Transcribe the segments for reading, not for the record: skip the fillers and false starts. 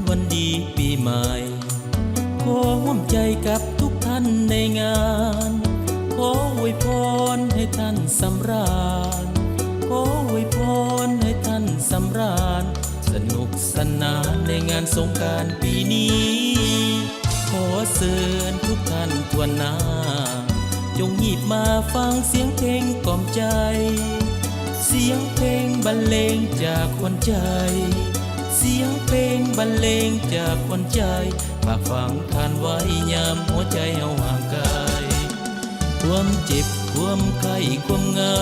วันดีปีใหม่ขอร่วมใจกับทุกท่านในงานขออวยพรให้ท่านสำราญขออวยพรให้ท่านสำราญสนุกสนานในงานสงกรานต์ปีนี้ขอเชิญทุกท่านทั่วหน้าจงหยิบมาฟังเสียงเพลงกล่อมใจเสียงเพลงบรรเลงจากคนใจเสียงเพลงบรรเลงจากคนใจฝากฟังทานไว้ยามหัวใจเฮาห่างไกลความเจ็บความไข้ความเหงา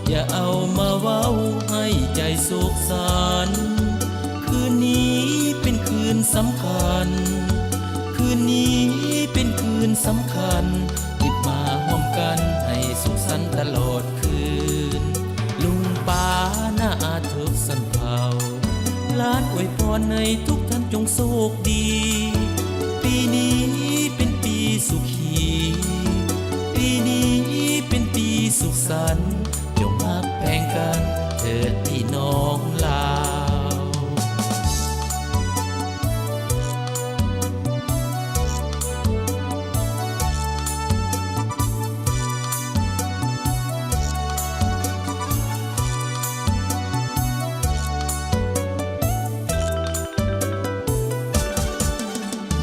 อย่าเอามาเว้าให้ใจโศกสันคืนนี้เป็นคืนสำคัญคืนนี้เป็นคืนสำคัญหยิบมาร่วมกันให้สุขสันต์ตลอดคืนลุงป้าน้าอาทุกสันเผาหลานอวยพรให้ทุกท่านจงโชคดีปีนี้เป็นปีสุขีปีนี้เป็นปีสุขสันต์จงรักแพงกันเถิดพี่น้องลาว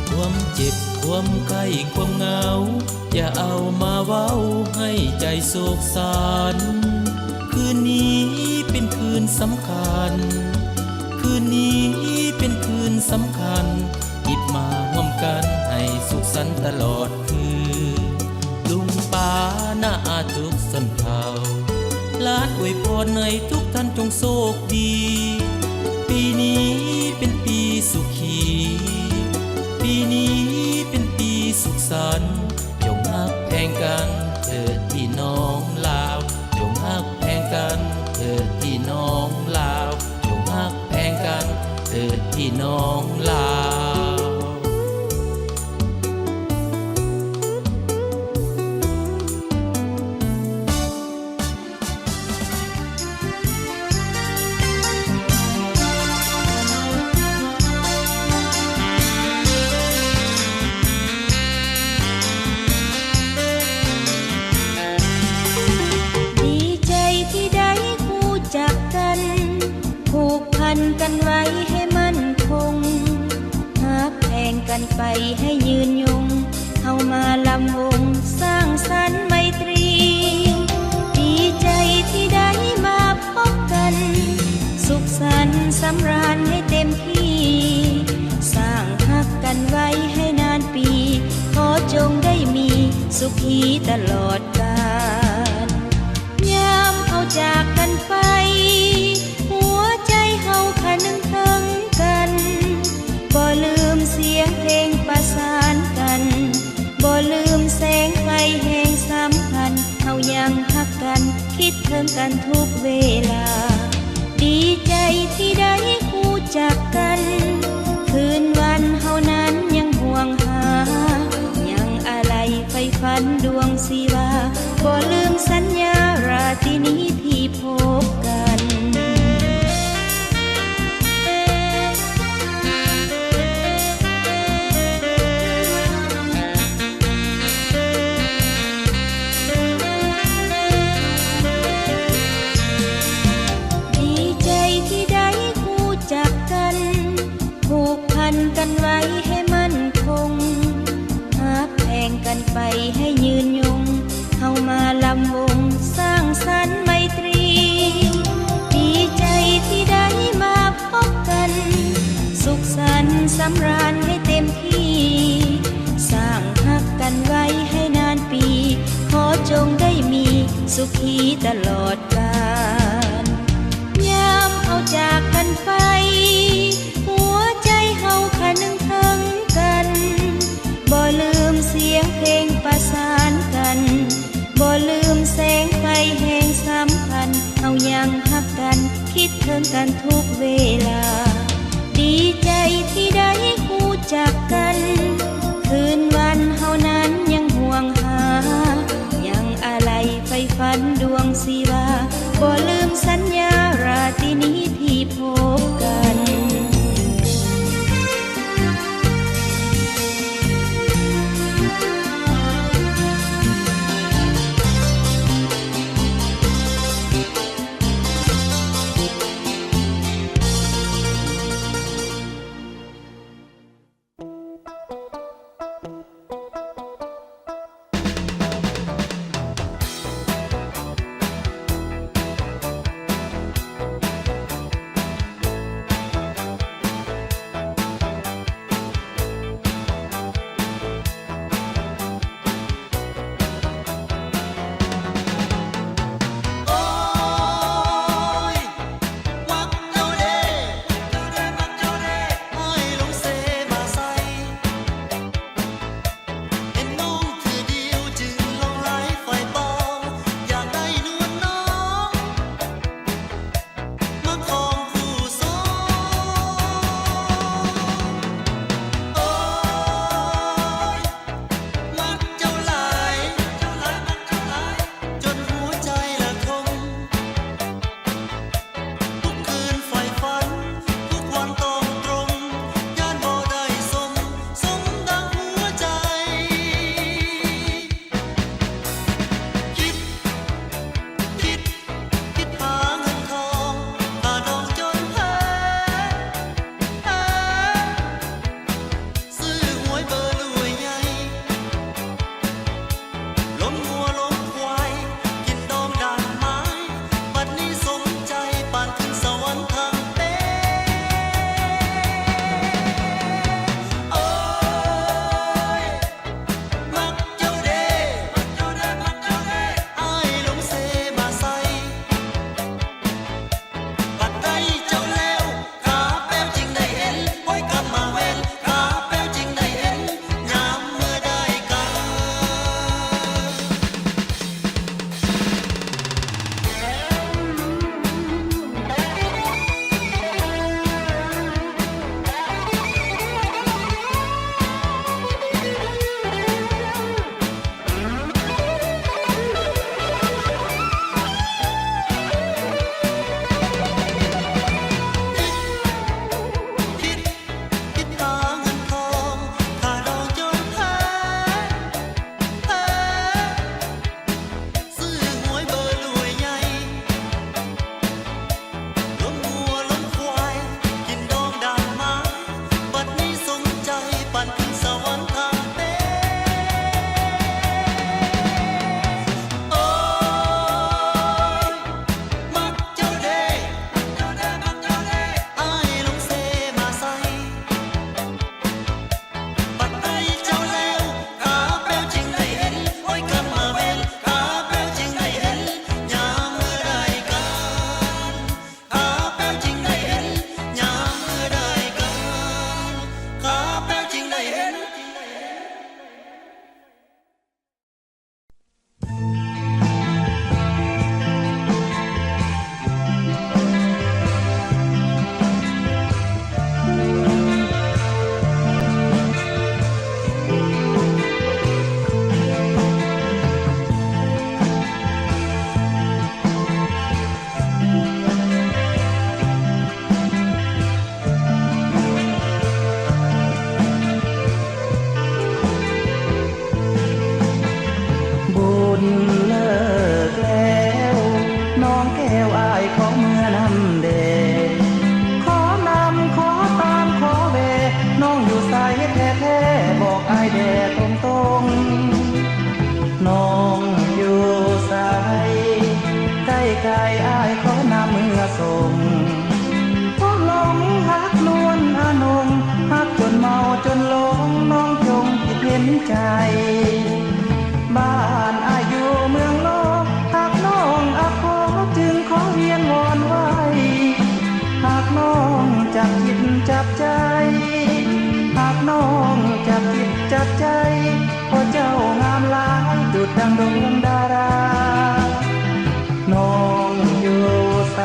ความเจ็บความไข้ความเหงาอย่าเอามาเว้าให้ใจโศกสันคืนนี้เป็นคืนสำคัญคืนนี้เป็นคืนสำคัญหยิบมาร่วมกันให้สุขสันต์ตลอดคืนลุงป้าน้าอาทุกสันเผาหลานอวยพรให้ทุกท่านจงโชคดีปีนี้เป็นปีสุขีปีนี้เป็นปีสุขสันต์จงรักแพงกันเถิดพี่น้องลาวจงรักแพงกันเถิดพี่น้องลาวจงรักแพงกันเถิดพี่น้องลาวกันไว้ให้มั่นคงหักแพงกันไปให้ยืนยงเข้ามาลำวงสร้างสรรค์ไมตรีดีใจที่ได้มาพบกันสุขสันต์สำราญให้เต็มที่สร้างหักกันไว้ให้นานปีขอจงได้มีสุขีตลอดกาลยามเอาจากกันไปหัวใจเฮาคะนึงถึงกันบ่ลืมเสียงเพลงประสานกันบ่ลืมแสงไฟแห่งสัมพันธ์เฮายังฮักกันคิดถึงกันทุกเวลาดีใจที่ได้คู่จักกันคืนวันเฮานั้นยังห่วงหายังอะไรไฟฝันดวงศิวาบ่ลืมสัญญาราตรีนี้ที่พบกันกันไว้ให้มั่นคงหักแพงกันไปให้ยืนยงเข้ามาลำวงสร้างสรรค์ไมตรีดีใจที่ได้มาพบกันสุขสันต์สำราญให้เต็มที่สร้างหักกันไว้ให้นานปีขอจงได้มีสุขีตลอดกาลยามเอาจากกันไปหัวใจเฮาคะนึงถึงกันบ่ลืมเสียงเพลงประสานกันบ่ลืมแสงไฟแห่งสัมพันธ์เฮายังฮักกันคิดถึงกันทุกเวลาดีใจที่ได้คู่จักกันคืนวันเฮานั้นยังห่วงหายังอะไรไฟฝันดวงศิวาบ่ลืมสัญญาราตรีนี้ที่พบกัน แท้ๆบอกอายแด่ตรงๆน้องอยู่ใสใกล้กายอายขอนำเมื่อส่งเพราะหลงฮักนวลอนงฮักจนเมาจนหลงน้องจงคิดเห็นใจบ้านอายอยู่เมืองโลกหากน้องอาขอจึงขอเวียนวอนไว้หากน้องจับจิตจับใจหากน้องจับจิตจับใจเพราะเจ้างามหลายดุจดังดวงดาราน้องอยู่ใส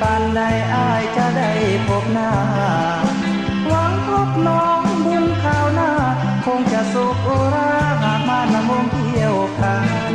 ปานใดอายจะได้พบหน้าหวังพบน้องบุญข้าวหน้าคงจะสุขอุราหากมานำวงเที่ยวกัน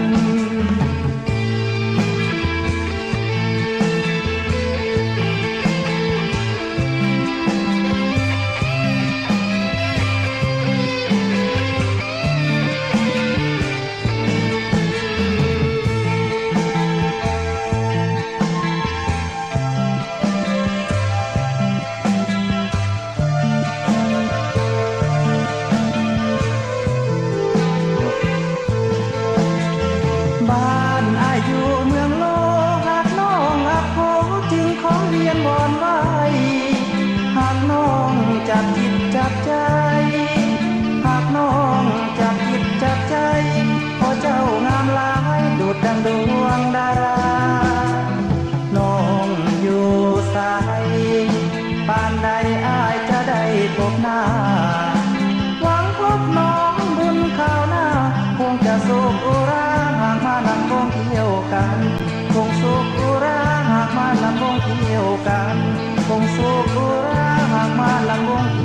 บ้านอายอยู่เมืองโลหากน้องอาขอจึงขอเรียนวอนไว้หากน้องจับจิตจับใจหากน้องจับจิตจับใจเพราะเจ้างามหลายดุจดังดวงดาราน้องอยู่ใสปานใดอายจะได้พบหน้าหวังพบน้องบุญข้าวหน้าคงจะสุขอุราหากมานำวงเที่ยวกันคงสุขอุราหากมานำวงเที่ยวกันคงสุขอุราหากมานำวงเที่ยว